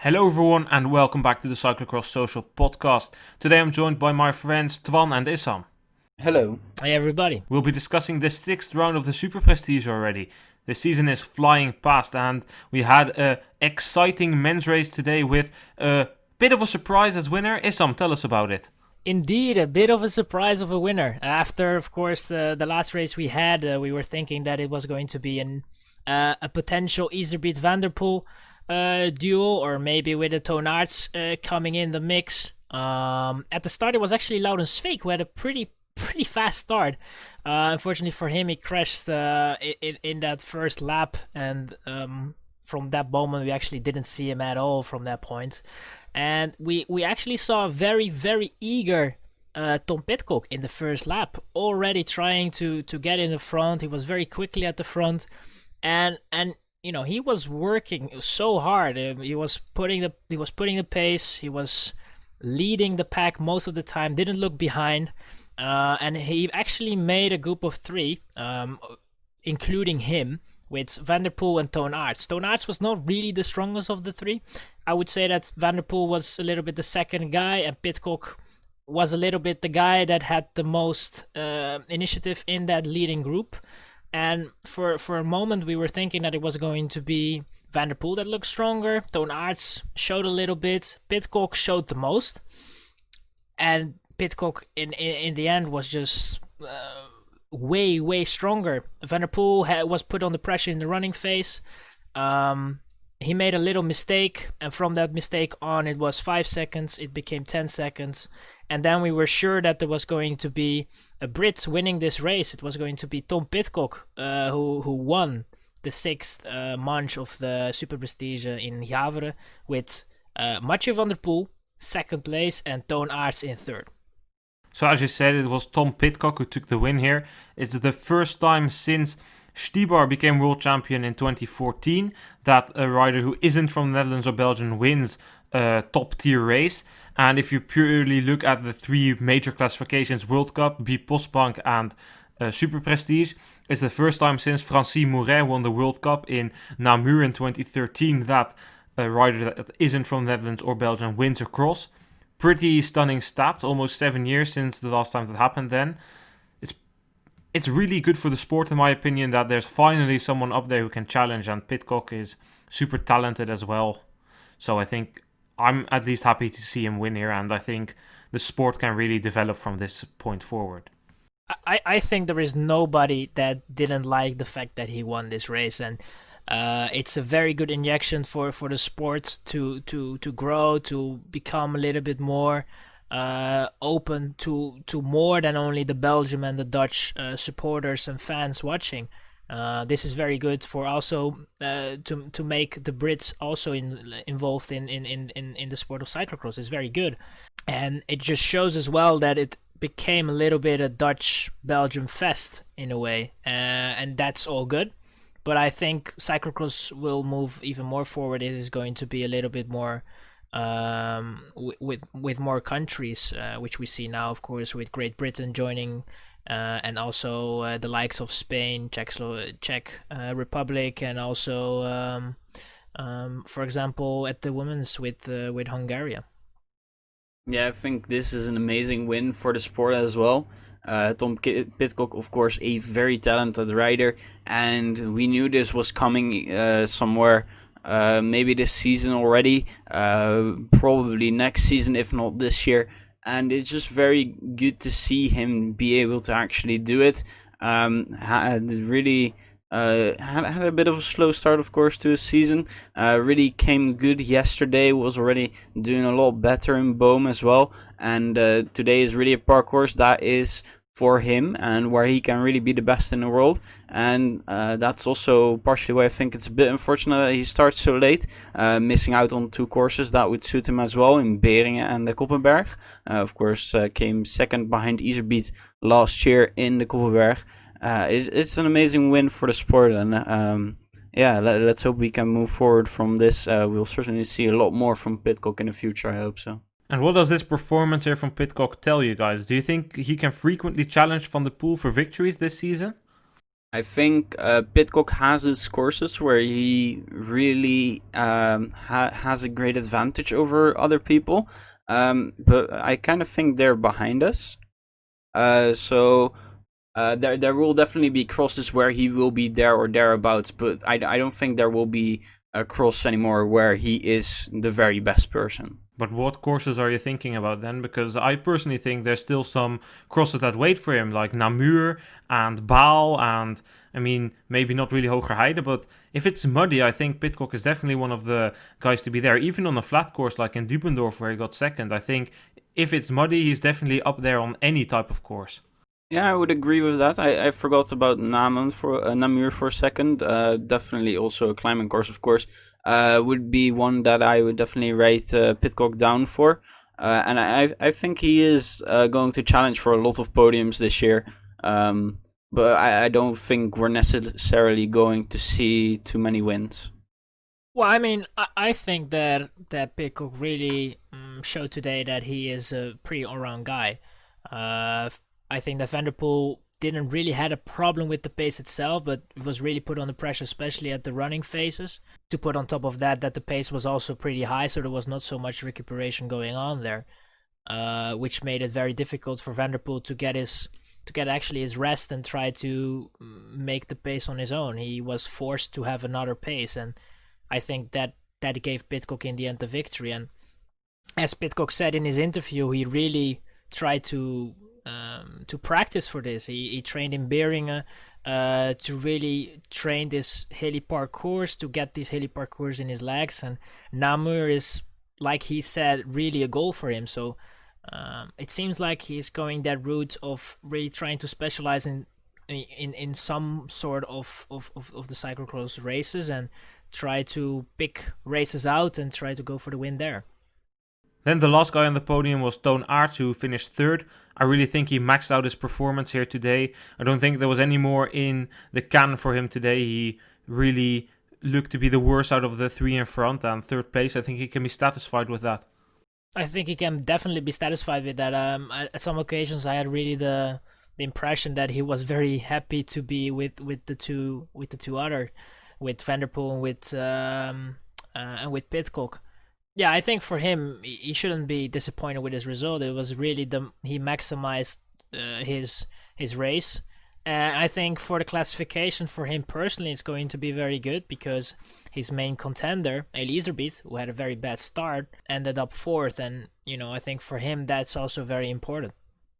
Hello everyone and welcome back to the Cyclocross Social podcast. Today I'm joined by my friends Twan and Issam. Hello. Hi everybody. We'll be discussing the 6th round of the Superprestige already. The season is flying past and we had an exciting men's race today with a bit of a surprise as winner. Issam, tell us about it. Indeed, a bit of a surprise of a winner. After, of course, the last race we had, we were thinking that it was going to be a potential Iserbeet Van der Poel duel, or maybe with the Twan and Issam coming in the mix. At the start, it was actually Laurens Sveek who had a pretty fast start. Unfortunately for him, he crashed in that first lap, and from that moment, we actually didn't see him at all from that point. And we actually saw a very eager Tom Pidcock in the first lap, already trying to get in the front. He was very quickly at the front, and you know, he was working so hard. He was putting the pace. He was leading the pack most of the time. Didn't look behind, and he actually made a group of three, including him, with Van der Poel and Twan and Issam. Twan and Issam was not really the strongest of the three. I would say that Van der Poel was a little bit the second guy, and Pidcock was a little bit the guy that had the most initiative in that leading group. And for a moment, we were thinking that it was going to be Van der Poel that looked stronger. Twan and Issam showed a little bit. Pidcock showed the most. And Pidcock, in the end, was just way stronger. Van der Poel was put on the pressure in the running phase. He made a little mistake, and from that mistake on, it was 5 seconds. It became 10 seconds. And then we were sure that there was going to be a Brit winning this race. It was going to be Tom Pidcock, who won the 6th manche of the Superprestige in Gavere, with Mathieu van der Poel, 2nd place, and Twan and Issam in 3rd. So as you said, it was Tom Pidcock who took the win here. It's the first time since Stibar became world champion in 2014 that a rider who isn't from the Netherlands or Belgium wins a top tier race. And if you purely look at the three major classifications, World Cup, B-Postbank and Superprestige, it's the first time since Francis Mouret won the World Cup in Namur in 2013 that a rider that isn't from the Netherlands or Belgium wins a cross. Pretty stunning stats, almost 7 years since the last time that happened then. It's really good for the sport, in my opinion, that there's finally someone up there who can challenge, and Pidcock is super talented as well. So I think I'm at least happy to see him win here, and I think the sport can really develop from this point forward. I think there is nobody that didn't like the fact that he won this race, and it's a very good injection for the sport to grow, to become a little bit more open to more than only the Belgium and the Dutch supporters and fans watching. This is very good for also to make the Brits also involved in the sport of cyclocross. It's very good, and it just shows as well that it became a little bit a Dutch-Belgium fest in a way, and that's all good. But I think cyclocross will move even more forward. It is going to be a little bit more with more countries, which we see now, of course, with Great Britain joining, and also the likes of Spain, Czech Republic, and also, for example, at the women's with Hungary. Yeah, I think this is an amazing win for the sport as well. Tom Pidcock, of course, a very talented rider, and we knew this was coming somewhere. Maybe this season already, probably next season, if not this year. And it's just very good to see him be able to actually do it. Had a bit of a slow start, of course, to his season. Really came good yesterday, was already doing a lot better in Boom as well. And today is really a parcours that is for him and where he can really be the best in the world. And that's also partially why I think it's a bit unfortunate that he starts so late, missing out on two courses that would suit him as well, in Beringen and the Koppenberg. Of course, came second behind Iserbeet last year in the Koppenberg. It's an amazing win for the sport, and let's hope we can move forward from this. We'll certainly see a lot more from Pidcock in the future, I hope so. And what does this performance here from Pidcock tell you guys? Do you think he can frequently challenge Van der Poel for victories this season? I think Pidcock has his courses where he really has a great advantage over other people, but I kind of think they're behind us. So there will definitely be crosses where he will be there or thereabouts, but I don't think there will be a cross anymore where he is the very best person. But what courses are you thinking about then? Because I personally think there's still some crosses that wait for him, like Namur and Baal, and I mean, maybe not really Hogerheide, but if it's muddy, I think Pidcock is definitely one of the guys to be there. Even on a flat course like in Dubendorf where he got second, I think if it's muddy, he's definitely up there on any type of course. Yeah, I would agree with that. I forgot about Namur for a second. Definitely also a climbing course, of course. Would be one that I would definitely rate Pidcock down for. And I think he is going to challenge for a lot of podiums this year. But I don't think we're necessarily going to see too many wins. Well, I mean, I think that Pidcock really showed today that he is a pretty all-round guy. I think that Van der Poel didn't really had a problem with the pace itself, but was really put under pressure, especially at the running phases. To put on top of that the pace was also pretty high, so there was not so much recuperation going on there, which made it very difficult for Van der Poel to get actually his rest and try to make the pace on his own. He was forced to have another pace, and I think that gave Pidcock in the end the victory. And as Pidcock said in his interview, he really tried to practice for this. He trained in Beringen to really train this hilly parcours, to get these hilly parcours in his legs. And Namur is, like he said, really a goal for him. So it seems like he's going that route of really trying to specialize in some sort of the cyclocross races and try to pick races out and try to go for the win there. Then the last guy on the podium was Twan Aerts, who finished third. I really think he maxed out his performance here today. I don't think there was any more in the can for him today. He really looked to be the worst out of the three in front, and third place. I think he can be satisfied with that. I think he can definitely be satisfied with that. At some occasions, I had really the impression that he was very happy to be with the two other, with Van der Poel and with Pidcock. Yeah, I think for him, he shouldn't be disappointed with his result. It was really he maximized his race. And I think for the classification for him personally, it's going to be very good because his main contender, Elisabeth, who had a very bad start, ended up fourth. And, I think for him, that's also very important.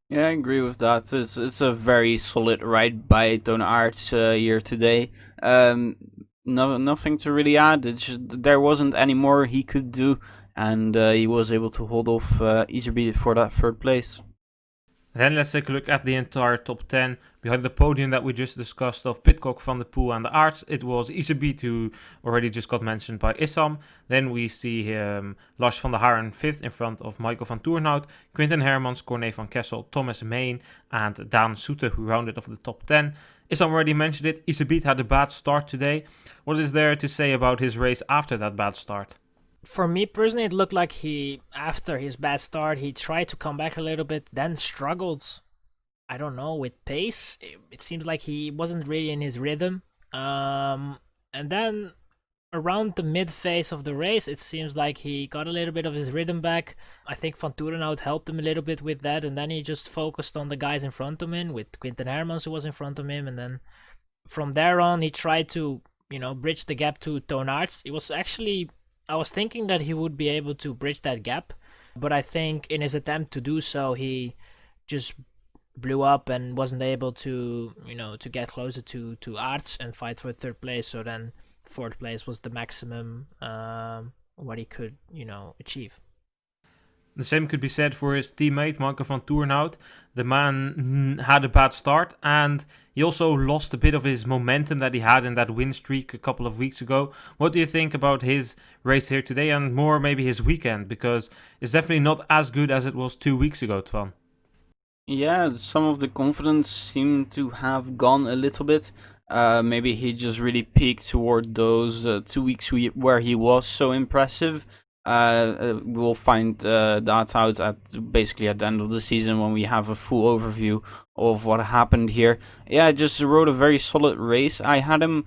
Yeah, I agree with that. It's a very solid ride by Twan Aerts here today. Nothing to really add. There wasn't any more he could do, and he was able to hold off Iserby for that third place. Then let's take a look at the entire top 10. Behind the podium that we just discussed of Pidcock, Van der Poel and the Aerts, it was Iserby, who already just got mentioned by Issam. Then we see Lars van der Haar in 5th in front of Michael van Toornhout, Quinten Hermans, Corné van Kessel, Thomas Mein and Daan Soete, who rounded off the top 10. Issam already mentioned it, Iserby had a bad start today. What is there to say about his race after that bad start? For me personally, it looked like after his bad start, he tried to come back a little bit, then struggled, I don't know, with pace. It seems like he wasn't really in his rhythm. And then around the mid phase of the race, it seems like he got a little bit of his rhythm back. I think Van Toornhout helped him a little bit with that, and then he just focused on the guys in front of him, with Quinten Hermans, who was in front of him, and then from there on, he tried to, bridge the gap to Twan Aerts. It was actually, I was thinking that he would be able to bridge that gap, but I think in his attempt to do so, he just blew up and wasn't able to, to get closer to Aerts and fight for third place. So then fourth place was the maximum what he could, achieve. The same could be said for his teammate, Michael van Toornhout. The man had a bad start, and he also lost a bit of his momentum that he had in that win streak a couple of weeks ago. What do you think about his race here today, and more maybe his weekend? Because it's definitely not as good as it was 2 weeks ago, Twan. Yeah, some of the confidence seemed to have gone a little bit. Maybe he just really peaked toward those 2 weeks where he was so impressive. we'll find that out basically at the end of the season when we have a full overview of what happened here. Yeah, just rode a very solid race. I had him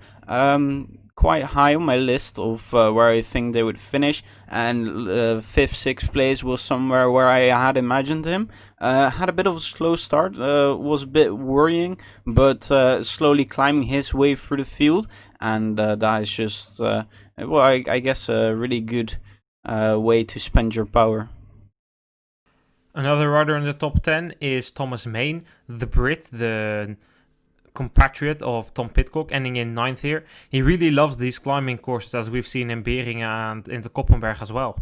quite high on my list of where I think they would finish, and 5th, 6th place was somewhere where I had imagined him. Had a bit of a slow start, was a bit worrying, but slowly climbing his way through the field, and that is just, I guess a really good way to spend your power. Another rider in the top 10 is Twan and Mein, the Brit, the compatriot of Tom Pidcock, ending in 9th here. He really loves these climbing courses, as we've seen in Beringen and in the Koppenberg as well.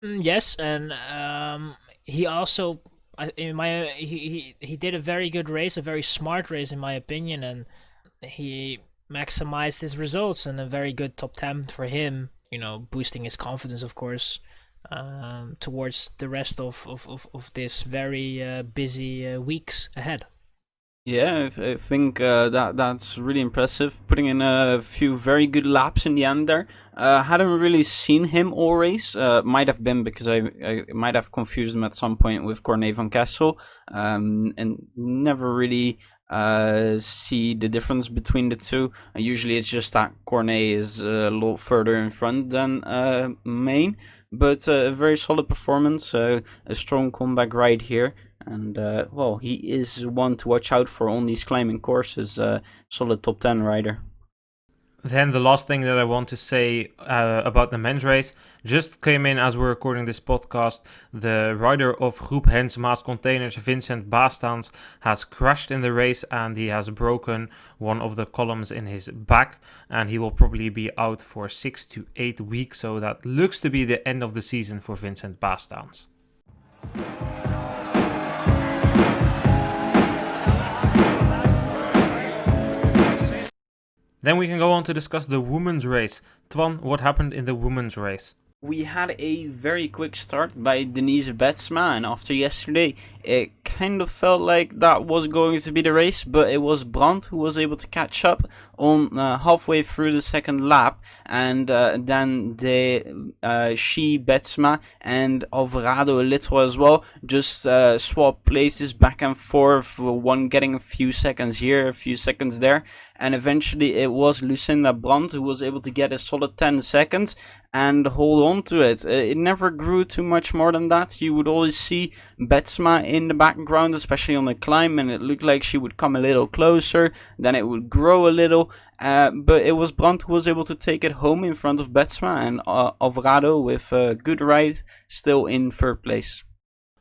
Yes, and he also, he did a very good race, a very smart race in my opinion, and he maximized his results and a very good top 10 for him, boosting his confidence, of course, towards the rest of this very busy weeks ahead. Yeah, I think that's really impressive. Putting in a few very good laps in the end there. Hadn't really seen him all race. Might have been because I might have confused him at some point with Corné van Kessel. And never really see the difference between the two. Usually it's just that Corné is a lot further in front than Mein. But a very solid performance. A strong comeback ride here. And, he is one to watch out for on these climbing courses. Solid top 10 rider. Then the last thing that I want to say about the men's race just came in as we're recording this podcast. The rider of Groep Hens Maas Containers, Vincent Bastaans, has crashed in the race and he has broken one of the columns in his back, and he will probably be out for 6 to 8 weeks. So that looks to be the end of the season for Vincent Bastaans. Then we can go on to discuss the women's race. Twan, what happened in the women's race? We had a very quick start by Denise Betsema, and after yesterday, it kind of felt like that was going to be the race, but it was Brand who was able to catch up on halfway through the second lap, and then she, Betsema, and Alvarado a little as well, just swap places back and forth, one getting a few seconds here, a few seconds there, and eventually it was Lucina Brand who was able to get a solid 10 seconds and hold on to it. It never grew too much more than that. You would always see Betsema in the background, especially on the climb, and it looked like she would come a little closer, then it would grow a little, but it was Brand who was able to take it home in front of Betsema, and Alvarado with a good ride still in 3rd place.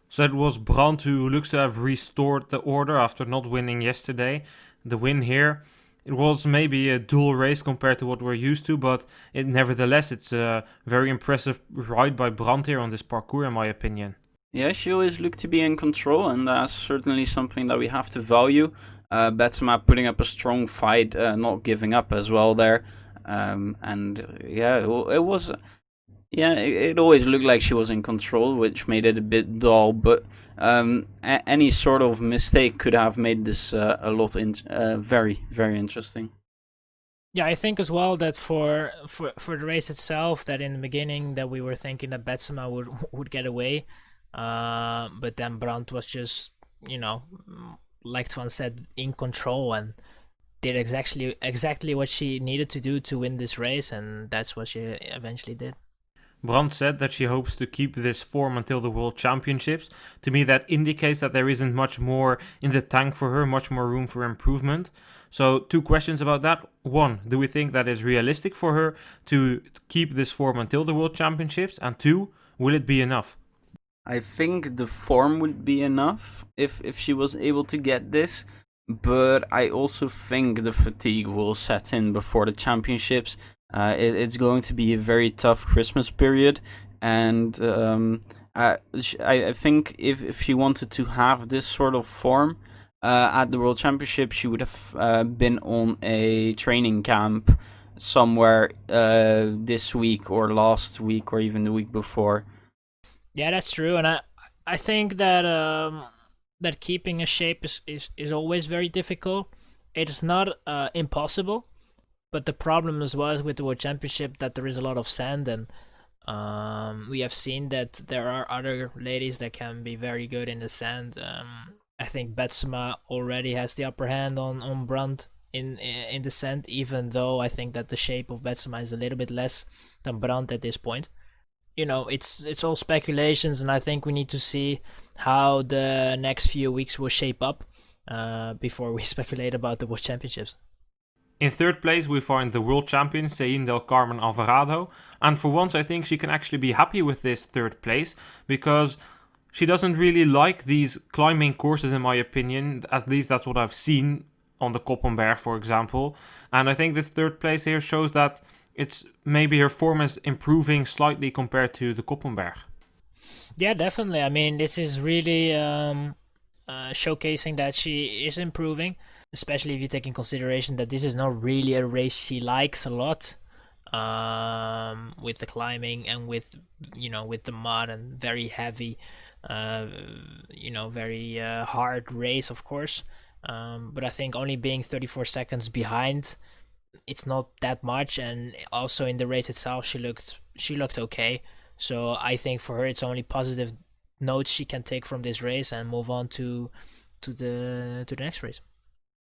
So it was Brand who looks to have restored the order after not winning yesterday. The win here, it was maybe a dual race compared to what we're used to, but nevertheless, it's a very impressive ride by Brand here on this parcours, in my opinion. Yeah, she always looked to be in control, and that's certainly something that we have to value. Betsema putting up a strong fight, not giving up as well there. And yeah, it was... Yeah, it always looked like she was in control, which made it a bit dull, but any sort of mistake could have made this a lot very, very interesting. Yeah, I think as well that for the race itself, that in the beginning that we were thinking that Betsema would get away, but then Brand was just, like Twan said, in control and did exactly what she needed to do to win this race, and that's what she eventually did. Brand said that she hopes to keep this form until the World Championships. To me, that indicates that there isn't much more in the tank for her, much more room for improvement. So 2 questions about that. 1, do we think that is realistic for her to keep this form until the World Championships? And 2, will it be enough? I think the form would be enough if she was able to get this. But I also think the fatigue will set in before the championships. It's going to be a very tough Christmas period, and I think if she wanted to have this sort of form at the World Championship, she would have been on a training camp somewhere this week or last week or even the week before. Yeah, that's true, and I think that that keeping a shape is always very difficult. It is not impossible. But the problem as well is with the World Championship that there is a lot of sand, and We have seen that there are other ladies that can be very good in the sand. I think Betsema already has the upper hand on Brand in the sand, even though I think that the shape of Betsema is a little bit less than Brand at this point. It's all speculations, and I think we need to see how the next few weeks will shape up before we speculate about the World Championships. In third place, we find the world champion, Celine del Carmen Alvarado. And for once, I think she can actually be happy with this third place, because she doesn't really like these climbing courses, in my opinion. At least that's what I've seen on the Koppenberg, for example. And I think this third place here shows that it's maybe her form is improving slightly compared to the Koppenberg. Yeah, definitely. I mean, this is really showcasing that she is improving, especially if you take in consideration that this is not really a race she likes a lot, with the climbing and with the mud and very heavy, very hard race, of course. But I think only being 34 seconds behind, it's not that much, and also in the race itself, she looked okay. So I think for her, it's only positive notes she can take from this race and move on to the next race.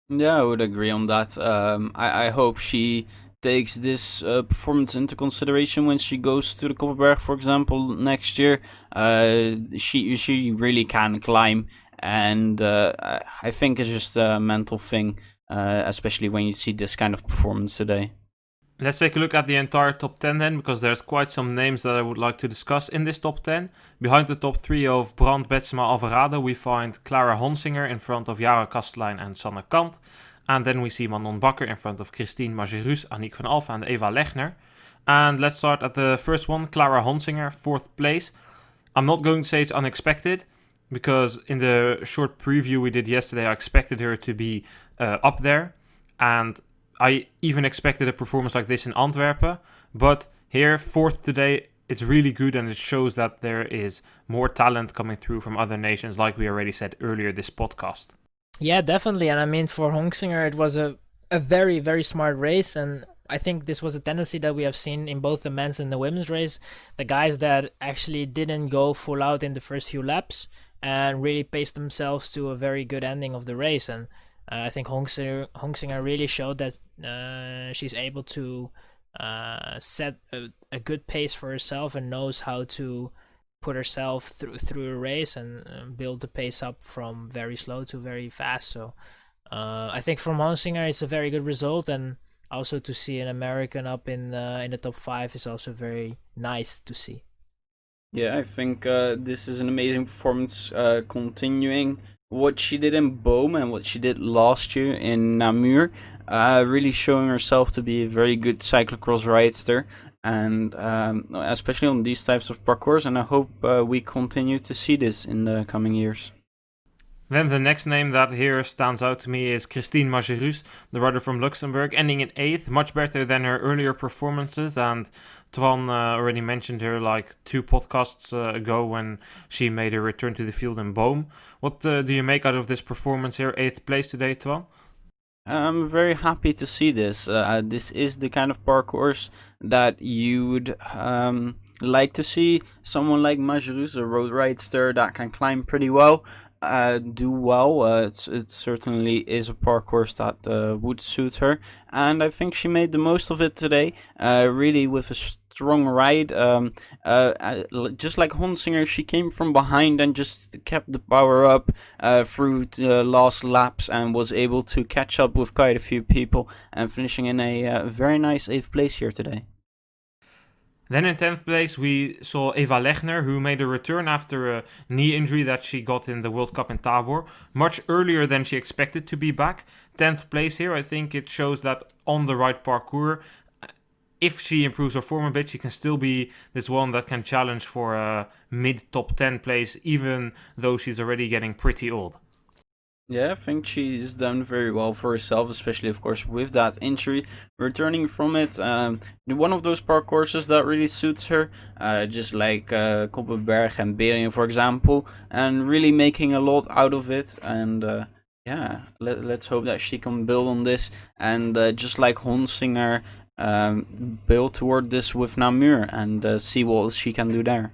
Yeah, I would agree on that. I hope she takes this performance into consideration when she goes to the Koppenberg, for example, next year. She really can climb, and I think it's just a mental thing, especially when you see this kind of performance today. Let's take a look at the entire top 10 then, because there's quite some names that I would like to discuss in this top 10. Behind the top 3 of Brand, Betsema, Alvarado, we find Clara Honsinger in front of Jara Kastelein and Sanne Kant. And then we see Manon Bakker in front of Christine Margerus, Aniek van Alphen and Eva Lechner. And let's start at the first one, Clara Honsinger, 4th place. I'm not going to say it's unexpected, because in the short preview we did yesterday, I expected her to be up there. And I even expected a performance like this in Antwerpen, but here, 4th today, it's really good, and it shows that there is more talent coming through from other nations, like we already said earlier this podcast. Yeah, definitely. And I mean, for Honsinger, it was a very, very smart race, and I think this was a tendency that we have seen in both the men's and the women's race. The guys that actually didn't go full out in the first few laps and really paced themselves to a very good ending of the race. And I think Honsinger really showed that she's able to set a good pace for herself and knows how to put herself through a race and build the pace up from very slow to very fast. So I think from Honsinger, it's a very good result, and also to see an American up in the top 5 is also very nice to see. Yeah, I think this is an amazing performance, continuing what she did in Boom and what she did last year in Namur, really showing herself to be a very good cyclocross rider, and especially on these types of parcours, and I hope we continue to see this in the coming years. Then the next name that here stands out to me is Christine Margerus, the rider from Luxembourg, ending in 8th, much better than her earlier performances, and Twan already mentioned her like 2 podcasts ago when she made her return to the field in Boom. What do you make out of this performance here, 8th place today, Twan? I'm very happy to see this. This is the kind of parcours that you would like to see someone like Margerus, a road rider that can climb pretty well, do well. It certainly is a parcours that would suit her, and I think she made the most of it today, really with a strong ride. Just like Honsinger, she came from behind and just kept the power up through the last laps and was able to catch up with quite a few people and finishing in a very nice 8th place here today. Then in 10th place, we saw Eva Lechner, who made a return after a knee injury that she got in the World Cup in Tabor, much earlier than she expected to be back. 10th place here, I think it shows that on the right parcours, if she improves her form a bit, she can still be this one that can challenge for a mid-top 10 place, even though she's already getting pretty old. Yeah, I think she's done very well for herself, especially, of course, with that injury. Returning from it, one of those parcourses that really suits her, just like Koppenberg and Berium, for example, and really making a lot out of it. And let's hope that she can build on this. And just like Honsinger, build toward this with Namur and see what she can do there.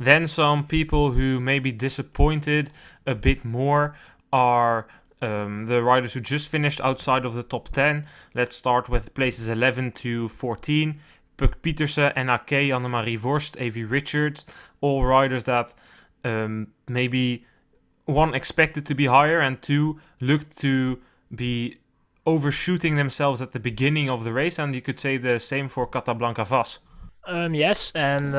Then some people who may be disappointed a bit more are the riders who just finished outside of the top 10. Let's start with places 11 to 14. Puk Pieterse, NAK, Annemarie Worst, Avi Richards. All riders that maybe one expected to be higher and two looked to be overshooting themselves at the beginning of the race. And you could say the same for Catablanca Vas. Yes, and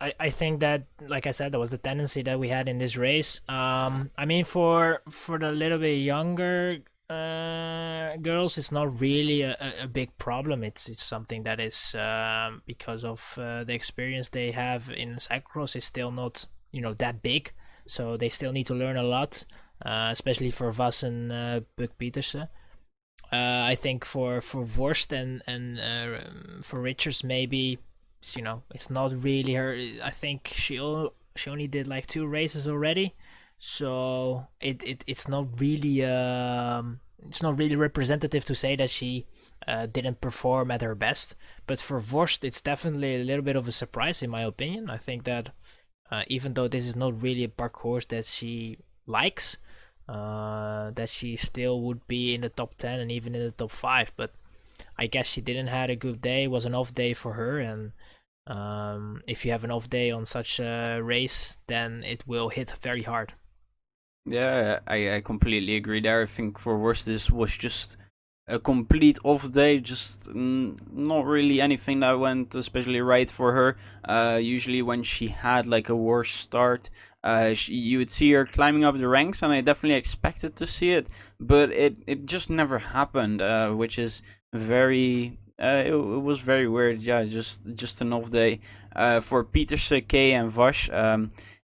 I think that, like I said, that was the tendency that we had in this race. I mean, for the little bit younger girls, it's not really a big problem. It's something that is because of the experience they have in cyclocross is still not that big, so they still need to learn a lot, especially for Vas and Puk Pieterse. I think for Worst and for Richards, maybe. It's not really her. I think she only did like 2 races already, so it's not really representative to say that she didn't perform at her best. But for Worst, it's definitely a little bit of a surprise in my opinion. I think that even though this is not really a parcours that she likes, that she still would be in the top 10 and even in the top 5, but I guess she didn't have a good day. It was an off day for her, and if you have an off day on such a race, then it will hit very hard. Yeah, I completely agree there. I think for Worst this was just a complete off day, just not really anything that went especially right for her. Usually when she had like a worse start, you would see her climbing up the ranks, and I definitely expected to see it, but it just never happened, which is very it was very weird. Yeah, just an off day. For Pieterse, K and Vash,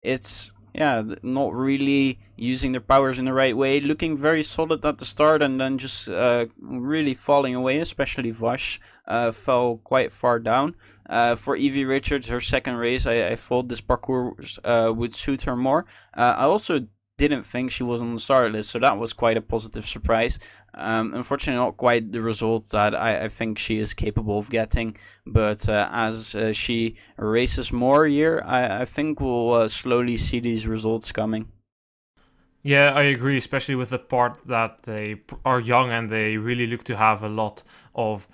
it's not really using their powers in the right way, looking very solid at the start and then just really falling away, especially Vash fell quite far down. For Evie Richards, her second race, I thought this parcours would suit her more. I also didn't think she was on the start list, so that was quite a positive surprise. Unfortunately, not quite the results that I think she is capable of getting, but as she races more here, I think we'll slowly see these results coming. Yeah, I agree, especially with the part that they are young and they really look to have a lot of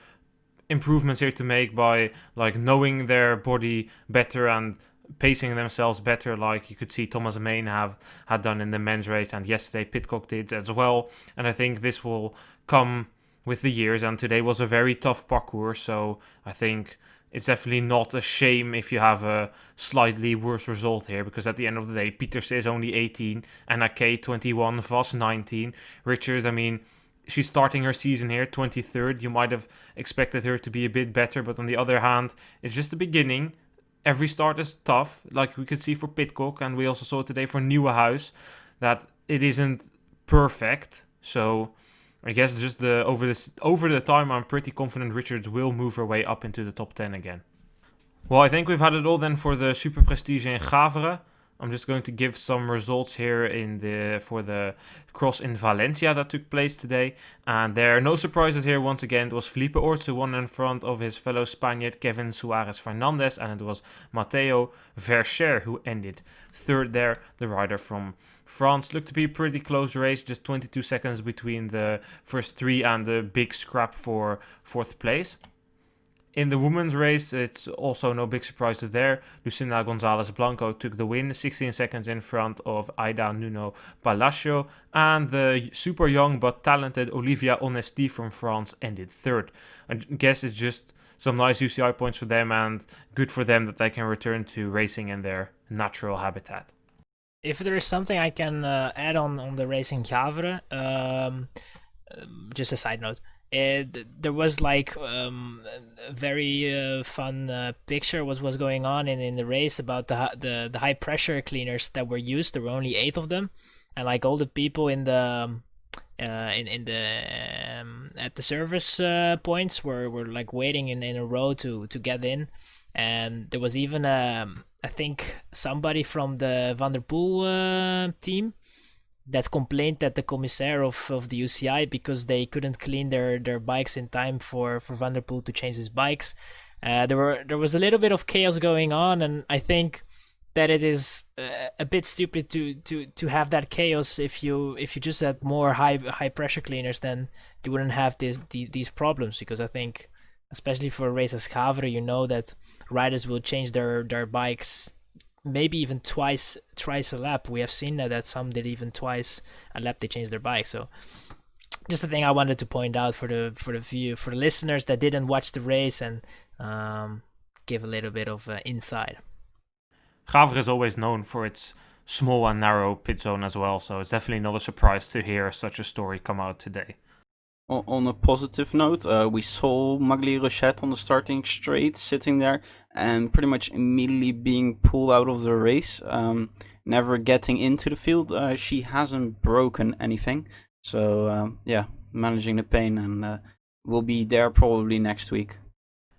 improvements here to make by like knowing their body better and pacing themselves better, like you could see Twan and Issam had done in the men's race, and yesterday Pidcock did as well. And I think this will come with the years, and today was a very tough parcours, so I think it's definitely not a shame if you have a slightly worse result here, because at the end of the day, Pieterse is only 18, NAK 21, Vas 19. Richards, I mean, she's starting her season here, 23rd. You might have expected her to be a bit better, but on the other hand, it's just the beginning. Every start is tough, like we could see for Pidcock, and we also saw today for Nieuwenhuis that it isn't perfect. So I guess just over the time, I'm pretty confident Richards will move her way up into the top 10 again. Well, I think we've had it all then for the Superprestige in Gavere. I'm just going to give some results here for the cross in Valencia that took place today. And there are no surprises here once again. It was Felipe Orts who won in front of his fellow Spaniard Kevin Suarez Fernandez. And it was Mathieu Vercher who ended third there. The rider from France looked to be a pretty close race. Just 22 seconds between the first 3 and the big scrap for 4th place. In the women's race, it's also no big surprises there. Lucina Gonzalez Blanco took the win, 16 seconds in front of Aida Nuno Palacio. And the super young but talented Olivia Onesti from France ended third. I guess it's just some nice UCI points for them, and good for them that they can return to racing in their natural habitat. If there is something I can add on the race in Gavere, just a side note. There was like a very fun picture was going on in the race about the high pressure cleaners that were used. There were only 8 of them, and like all the people in the at the service points were like waiting in a row to get in, and there was even I think somebody from the Van der Poel team that complaint at the commissaire of the UCI because they couldn't clean their bikes in time for Van der Poel to change his bikes. There was a little bit of chaos going on, and I think that it is a bit stupid to have that chaos. If you just had more high pressure cleaners, then you wouldn't have these problems, because I think, especially for a race as Gavere, you know that riders will change their bikes maybe even twice a lap. We have seen that some did even twice a lap they changed their bike. So just a thing I wanted to point out for the listeners that didn't watch the race, and give a little bit of insight. Gavere is always known for its small and narrow pit zone as well, so it's definitely not a surprise to hear such a story come out today. On a positive note, we saw Magli Rochette on the starting straight, sitting there and pretty much immediately being pulled out of the race, never getting into the field. She hasn't broken anything, so managing the pain, and will be there probably next week.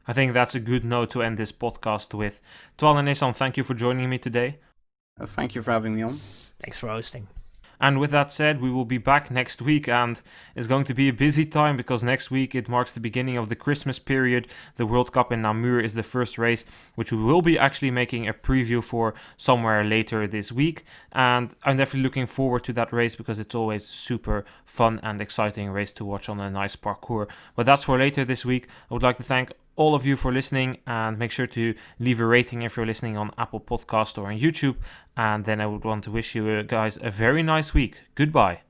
I think that's a good note to end this podcast with. Twan and Issam, thank you for joining me today. Thank you for having me on. Thanks for hosting. And with that said, we will be back next week, and it's going to be a busy time because next week it marks the beginning of the Christmas period. The World Cup in Namur is the first race, which we will be actually making a preview for somewhere later this week. And I'm definitely looking forward to that race because it's always super fun and exciting race to watch on a nice parcours. But that's for later this week. I would like to thank all of you for listening, and make sure to leave a rating if you're listening on Apple Podcast or on YouTube. And then I would want to wish you guys a very nice week. Goodbye.